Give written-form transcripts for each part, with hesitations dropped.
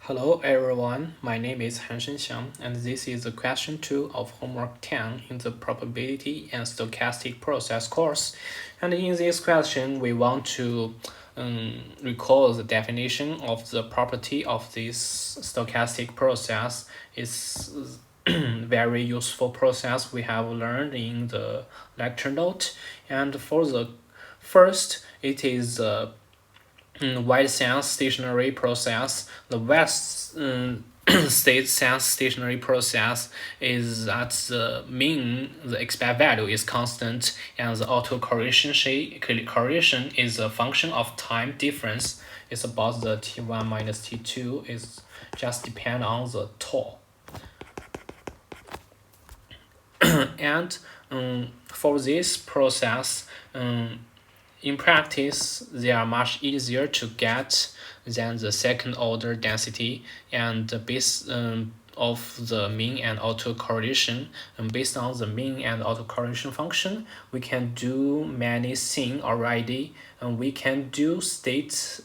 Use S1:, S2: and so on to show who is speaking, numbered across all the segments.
S1: Hello everyone, my name is Han Xiang, and this is the question 2 of homework 10 in the probability and stochastic process course. And in this question, we want to recall the definition of the property of this stochastic process. It's very useful process we have learned in the lecture note. And for the first, it is wide sense stationary process. The west state sense stationary process is that the mean, the expect value is constant, and the autocorrelation is a function of time difference. It's about the t1 minus t2 is just depend on the tau. And for this process, in practice, they are much easier to get than the second order density, and based of the mean and autocorrelation. And based on the mean and autocorrelation function, we can do many things already. And we can do state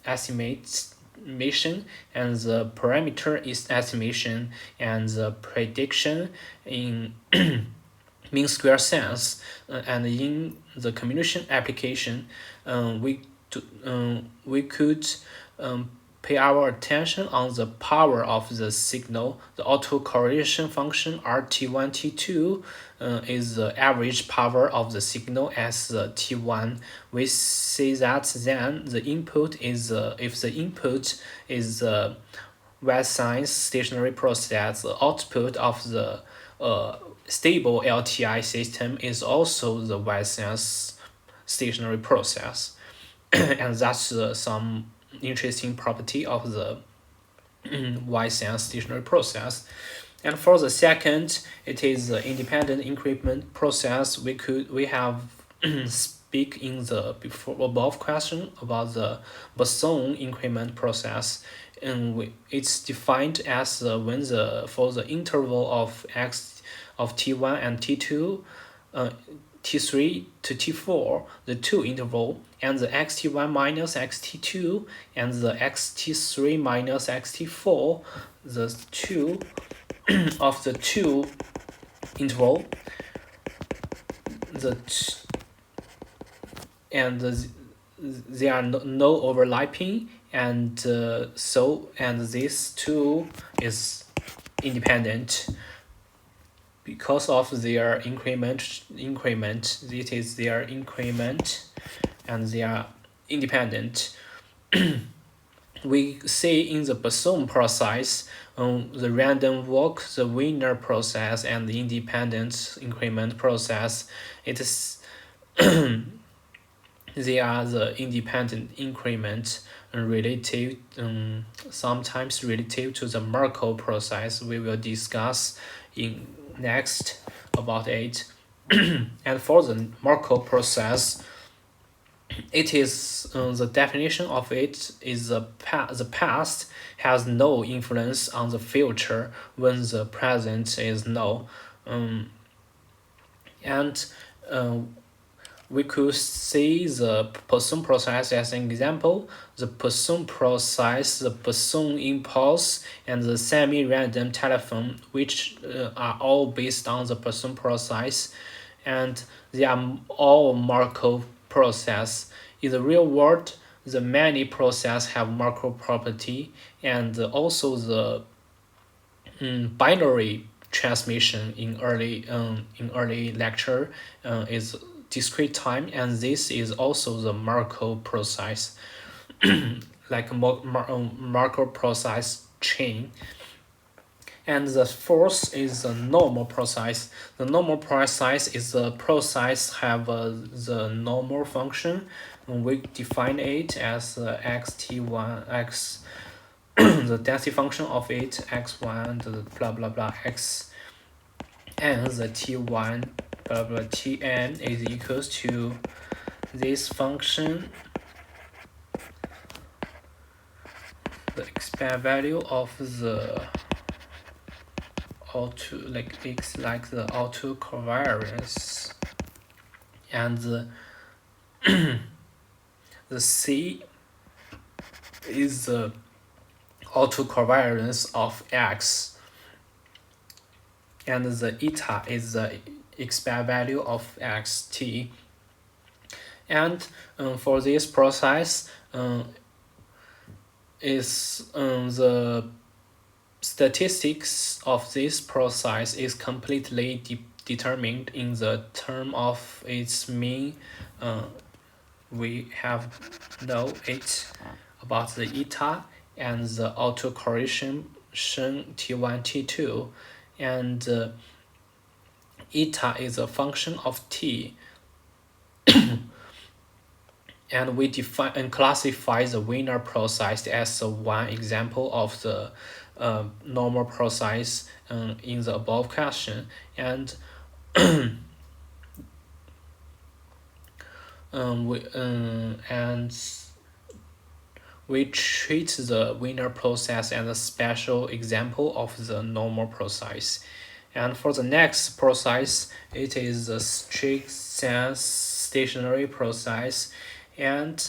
S1: estimation and the parameter is estimation and the prediction in mean square sense, and in the communication application, we could pay our attention on the power of the signal. The autocorrelation function RT1 T2 is the average power of the signal as the T1. We say that then the input is if the input is the wide sense stationary process, the output of the stable LTI system is also the wide sense stationary process. And that's some interesting property of the wide sense stationary process. And for the second, it is the independent increment process. We have speak in the before above question about the boson increment process, and it's defined as when the for the interval of x of t1 and t2, t3 to t4, the two interval, and the xt1 minus xt2 and the xt3 minus xt4, the two of the two interval, they are no overlapping, and this two is independent because of their increment. This is their increment, and they are independent. We see in the boson process, the random walk, the Wiener process, and the independent increment process. It is they are the independent increment relative, sometimes relative to the Markov process. We will discuss in next about it. And for the Markov process, it is the definition of it is the past has no influence on the future when the present is no. And we could see the boson process as an example. The boson process, the boson impulse, and the semi-random telephone, which are all based on the boson process, and they are all Markov process. In the real world, the many process have Markov property, and also the binary transmission in early lecture is discrete time, and this is also the Markov process, like Markov process chain. And the fourth is the normal process. The normal process is the process have the normal function. We define it as xt1 x the density function of it x1 the blah blah blah x, and the t1 blah blah tn is equals to this function, the expect value of the auto the autocovariance, and the c is the autocovariance of X, and the eta is the expected value of xt. And for this process, is the statistics of this process is completely determined in the term of its mean. We have know it about the eta and the autocorrelation T1, T2, and eta is a function of t, and we define and classify the Wiener process as one example of the normal process in the above question, and we treat the Wiener process as a special example of the normal process. And for the next process, it is the strict sense stationary process, and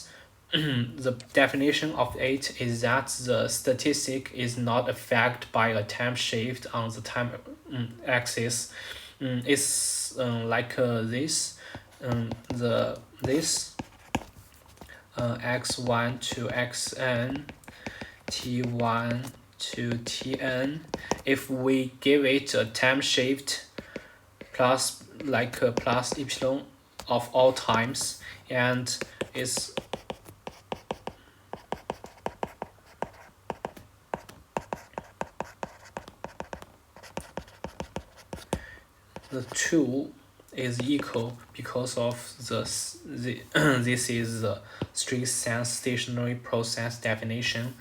S1: the definition of it is that the statistic is not affected by a time shift on the time axis. It's like this, this x1 to xn, t1 to tn. If we give it a time shift plus plus epsilon of all times, and it's the 2 is equal because of this is the strict sense stationary process definition.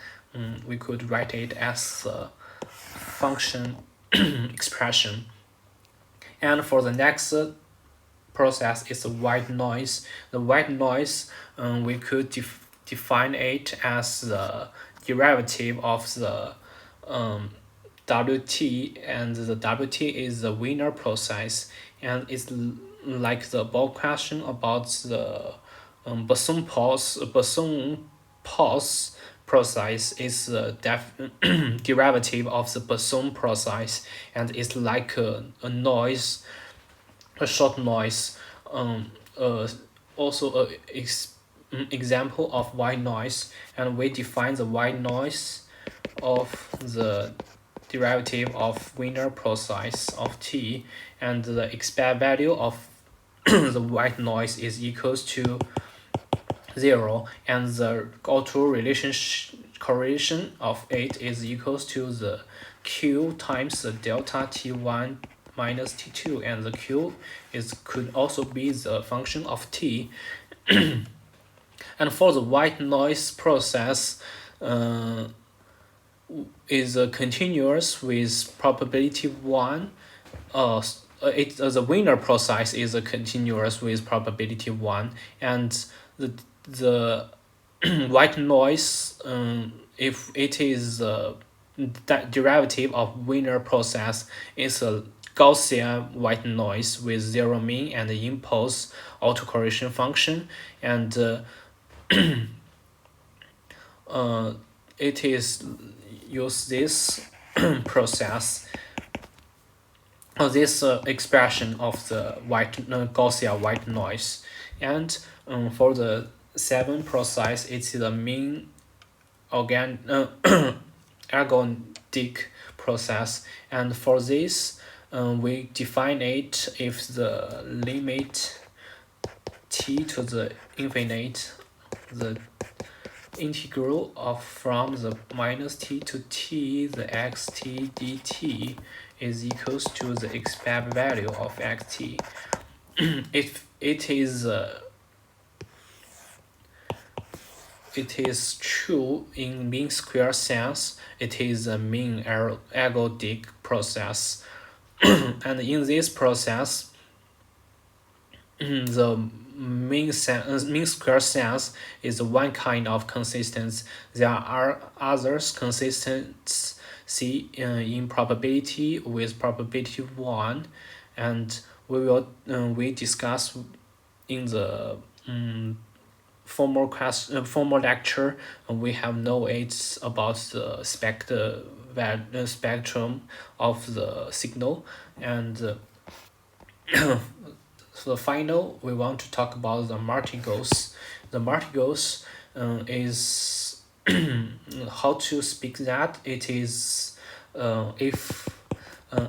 S1: We could write it as a function expression. And for the next process is the white noise. The white noise, we could define it as the derivative of the WT, and the WT is the Wiener process, and it's like the above question about the boson pulse process is the derivative of the boson process, and it's like a noise, a short noise. Also a example of white noise, and we define the white noise of the derivative of Wiener process of t, and the expected value of the white noise is equals to 0, and the correlation of it is equals to the q times the delta t1 minus t2, and the q could also be the function of t. And for the white noise process, is continuous with probability 1. The Wiener process is continuous with probability 1, and the white noise, if it is that derivative of Wiener process, is a Gaussian white noise with zero mean and impulse autocorrelation function, and it is use this process, this expression of the Gaussian white noise. And for the 7 process, it's the mean ergodic process, and for this we define it if the limit t to the infinite, the integral of from the minus t to t the xt dt is equals to the expected value of xt. If it is true in mean square sense, it is a mean ergodic process. And in this process, the mean square sense is one kind of consistency. There are others consistency in probability with probability 1, and we discuss in the formal lecture, we have know it's about the spectrum of the signal, and so the final we want to talk about the martingales. The martingales is how to speak that. It is if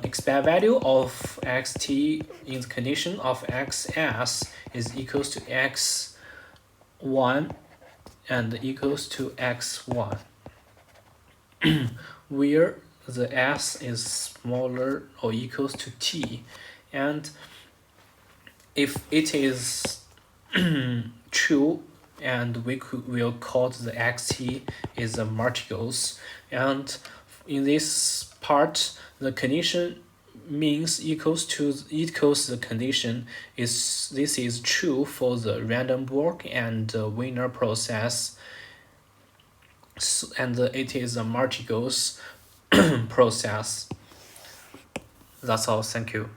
S1: expect value of xt in the condition of xs is equals to x1 and equals to x1, where the s is smaller or equals to t, and if it is true, and will call the xt is the martingales, and in this part the condition means equals the condition is this is true for the random walk and the winner process, and it is a martingales process. That's all. Thank you.